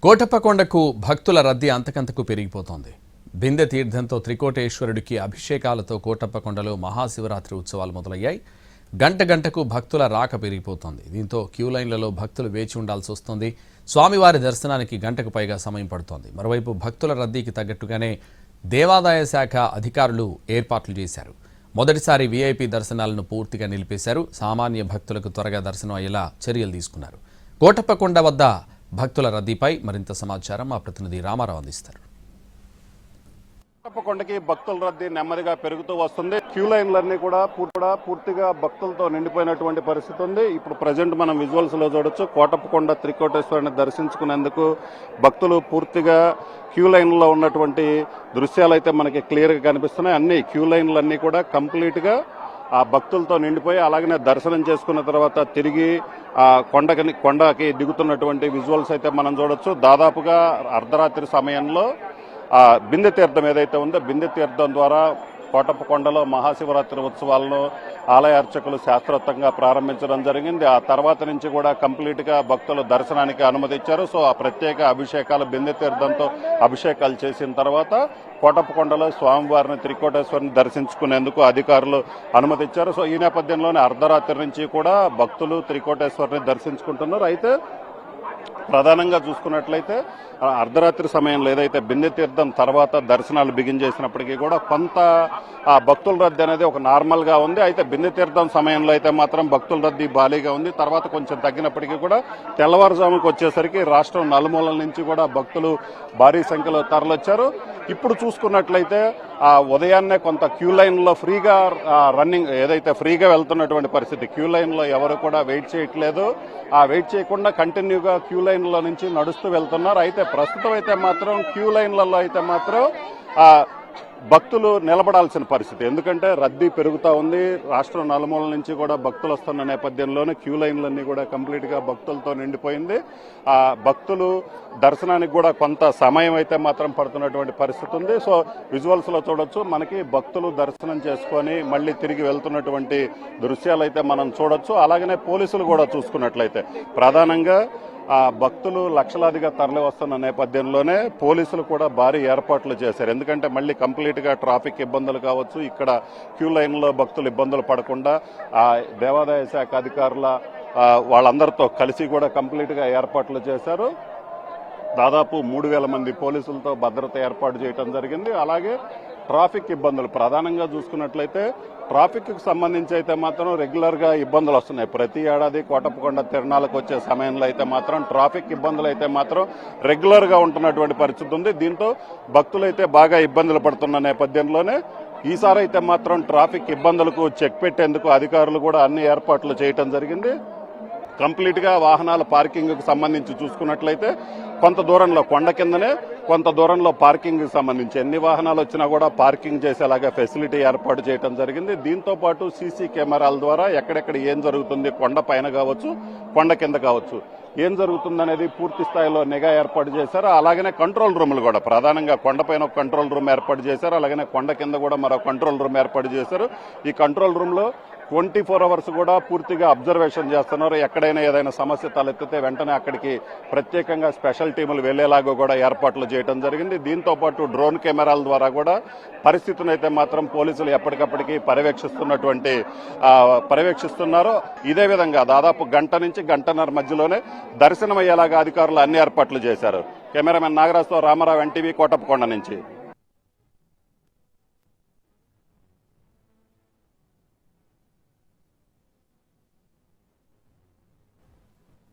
కోటప్పకొండకు భక్తుల రద్దీ అంతకంతకు పెరిగిపోతోంది. బిందె తీర్థంతో త్రికోటేశ్వరుడికి అభిషేకాలతో కోటప్పకొండలో మహాశివరాత్రి ఉత్సవాలు మొదలయ్యాయి. గంట గంటకు భక్తుల రాక పెరిగిపోతోంది. దీంతో క్యూ లైన్లలో భక్తులు వేచి ఉండాల్సి వస్తోంది. స్వామివారి దర్శనానికి గంటకు పైగా సమయం పడుతోంది. మరోవైపు భక్తుల రద్దీకి తగ్గట్టుగానే దేవాదాయ శాఖ అధికారులు ఏర్పాట్లు చేశారు. మొదటిసారి వీఐపీ దర్శనాలను పూర్తిగా నిలిపేశారు. సామాన్య భక్తులకు త్వరగా దర్శనం అయ్యేలా చర్యలు తీసుకున్నారు. కోటప్పకొండ వద్ద భక్తుల రద్దీపై మరింత సమాచారం మా ప్రతినిధి రామారావు అందిస్తారు. కోటప్పకొండకి భక్తుల రద్దీ నెమ్మదిగా పెరుగుతూ వస్తుంది. క్యూ లైన్లన్నీ కూడా పూర్తిగా భక్తులతో నిండిపోయినటువంటి పరిస్థితి ఉంది. ఇప్పుడు ప్రజెంట్ మనం విజువల్స్ లో చూడొచ్చు. కోటప్పకొండ త్రికోటేశ్వరుని దర్శించుకునేందుకు భక్తులు పూర్తిగా క్యూ లైన్లో ఉన్నటువంటి దృశ్యాలు అయితే మనకి క్లియర్ గా కనిపిస్తున్నాయి. అన్ని క్యూ లైన్లన్నీ కూడా కంప్లీట్ గా ఆ భక్తులతో నిండిపోయి అలాగనే దర్శనం చేసుకున్న తర్వాత తిరిగి ఆ కొండకి దిగుతున్నటువంటి విజువల్స్ అయితే మనం చూడొచ్చు. దాదాపుగా అర్ధరాత్రి సమయంలో ఆ బిందె తీర్థం ఏదైతే ఉందో బిందె తీర్థం ద్వారా కోటప్పకొండలో మహాశివరాత్రి ఉత్సవాలను ఆలయ అర్చకులు శాస్త్రోక్తంగా ప్రారంభించడం జరిగింది. ఆ తర్వాత నుంచి కూడా కంప్లీట్ గా భక్తులు దర్శనానికి అనుమతి ఇచ్చారు. సో ఆ ప్రత్యేక అభిషేకాలు బిందె తీర్థంతో అభిషేకాలు చేసిన తర్వాత కోటప్పకొండలో స్వామివారిని త్రికోటేశ్వరిని దర్శించుకునేందుకు అధికారులు అనుమతి ఇచ్చారు. సో ఈ నేపథ్యంలోనే అర్ధరాత్రి నుంచి కూడా భక్తులు త్రికోటేశ్వరిని దర్శించుకుంటున్నారు. అయితే ప్రధానంగా చూసుకున్నట్లయితే అర్ధరాత్రి సమయంలో ఏదైతే బిందె తీర్థం తర్వాత దర్శనాలు బిగిన్ చేసినప్పటికీ కూడా కొంత ఆ భక్తుల రద్దీ అనేది ఒక నార్మల్ గా ఉంది. అయితే బిందె తీర్థం సమయంలో అయితే మాత్రం భక్తుల రద్దీ భారీగా ఉంది. తర్వాత కొంచెం తగ్గినప్పటికీ కూడా తెల్లవారుజాముకు వచ్చేసరికి రాష్ట్రం నలుమూలల నుంచి కూడా భక్తులు భారీ సంఖ్యలో తరలొచ్చారు. ఇప్పుడు చూసుకున్నట్లయితే ఆ ఉదయాన్నే కొంత క్యూ లైన్ లో ఫ్రీగా రన్నింగ్ ఏదైతే ఫ్రీగా వెళ్తున్నటువంటి పరిస్థితి, క్యూ లైన్ లో ఎవరు కూడా వెయిట్ చేయట్లేదు. ఆ వెయిట్ చేయకుండా కంటిన్యూగా క్యూ లైన్ లో నుంచి నడుస్తూ వెళ్తున్నారు. అయితే ప్రస్తుతం అయితే మాత్రం క్యూ లైన్లలో అయితే మాత్రం భక్తులు నిలబడాల్సిన పరిస్థితి, ఎందుకంటే రద్దీ పెరుగుతూ ఉంది. రాష్ట్రం నలుమూల నుంచి కూడా భక్తులు వస్తున్న నేపథ్యంలోనే క్యూ లైన్లన్నీ కూడా కంప్లీట్ గా భక్తులతో నిండిపోయింది. ఆ భక్తులు దర్శనానికి కూడా కొంత సమయం అయితే మాత్రం పడుతున్నటువంటి పరిస్థితి ఉంది. సో విజువల్స్ లో చూడొచ్చు, మనకి భక్తులు దర్శనం చేసుకొని మళ్లీ తిరిగి వెళ్తున్నటువంటి దృశ్యాలు అయితే మనం చూడొచ్చు. అలాగనే పోలీసులు కూడా చూసుకున్నట్లయితే ప్రధానంగా ఆ భక్తులు లక్షలాదిగా తరలి వస్తున్న నేపథ్యంలోనే పోలీసులు కూడా భారీ ఏర్పాట్లు చేశారు. ఎందుకంటే మళ్ళీ కంప్లీట్ గా ట్రాఫిక్ ఇబ్బందులు కావచ్చు, ఇక్కడ క్యూ లైన్ లో భక్తులు ఇబ్బందులు పడకుండా ఆ దేవాదాయ శాఖ అధికారుల వాళ్ళందరితో కలిసి కూడా కంప్లీట్ గా ఏర్పాట్లు చేశారు. దాదాపు 3,000 మంది పోలీసులతో భద్రత ఏర్పాటు చేయడం జరిగింది. అలాగే ట్రాఫిక్ ఇబ్బందులు ప్రధానంగా చూసుకున్నట్లయితే ట్రాఫిక్ కు సంబంధించి అయితే మాత్రం రెగ్యులర్ గా ఇబ్బందులు వస్తున్నాయి. ప్రతి ఏడాది కోటప్పకొండ తిరణాలకు వచ్చే సమయంలో అయితే మాత్రం ట్రాఫిక్ ఇబ్బందులు అయితే మాత్రం రెగ్యులర్ గా ఉంటున్నటువంటి పరిస్థితి ఉంది. దీంతో భక్తులైతే బాగా ఇబ్బందులు పడుతున్న నేపథ్యంలోనే ఈసారి అయితే మాత్రం ట్రాఫిక్ ఇబ్బందులకు చెక్ పెట్టేందుకు అధికారులు కూడా అన్ని ఏర్పాట్లు చేయడం జరిగింది. కంప్లీట్ గా వాహనాల పార్కింగ్ కు సంబంధించి చూసుకున్నట్లయితే కొంత దూరంలో కొండ కిందనే కొంత దూరంలో పార్కింగ్ కి సంబంధించి ఎన్ని వాహనాలు వచ్చినా కూడా పార్కింగ్ చేసేలాగా ఫెసిలిటీ ఏర్పాటు చేయడం జరిగింది. దీంతో పాటు సీసీ కెమెరాల ద్వారా ఎక్కడెక్కడ ఏం జరుగుతుంది, కొండ పైన కావచ్చు కొండ కింద కావచ్చు ఏం జరుగుతుందనేది పూర్తి స్థాయిలో నిఘా ఏర్పాటు చేశారు. అలాగనే కంట్రోల్ రూమ్లు కూడా ప్రధానంగా కొండపైన ఒక కంట్రోల్ రూమ్ ఏర్పాటు చేశారు. అలాగనే కొండ కింద కూడా మరో కంట్రోల్ రూమ్ ఏర్పాటు చేశారు. ఈ కంట్రోల్ రూమ్ లో 24 అవర్స్ కూడా పూర్తిగా అబ్జర్వేషన్ చేస్తున్నారు. ఎక్కడైనా ఏదైనా సమస్య తలెత్తితే వెంటనే అక్కడికి ప్రత్యేకంగా స్పెషల్ టీములు వెళ్లేలాగా కూడా ఏర్పాట్లు చేయడం జరిగింది. దీంతో పాటు డ్రోన్ కెమెరాల ద్వారా కూడా పరిస్థితిని అయితే మాత్రం పోలీసులు ఎప్పటికప్పటికి పర్యవేక్షిస్తున్నారు. ఇదే విధంగా దాదాపు గంట నుంచి గంటన్నర మధ్యలోనే దర్శనం అయ్యేలాగా అధికారులు అన్ని ఏర్పాట్లు చేశారు. కెమెరామెన్ నాగరాజ్తో రామారావు, ఎన్టీవీ, కోటప్పకొండ నుంచి.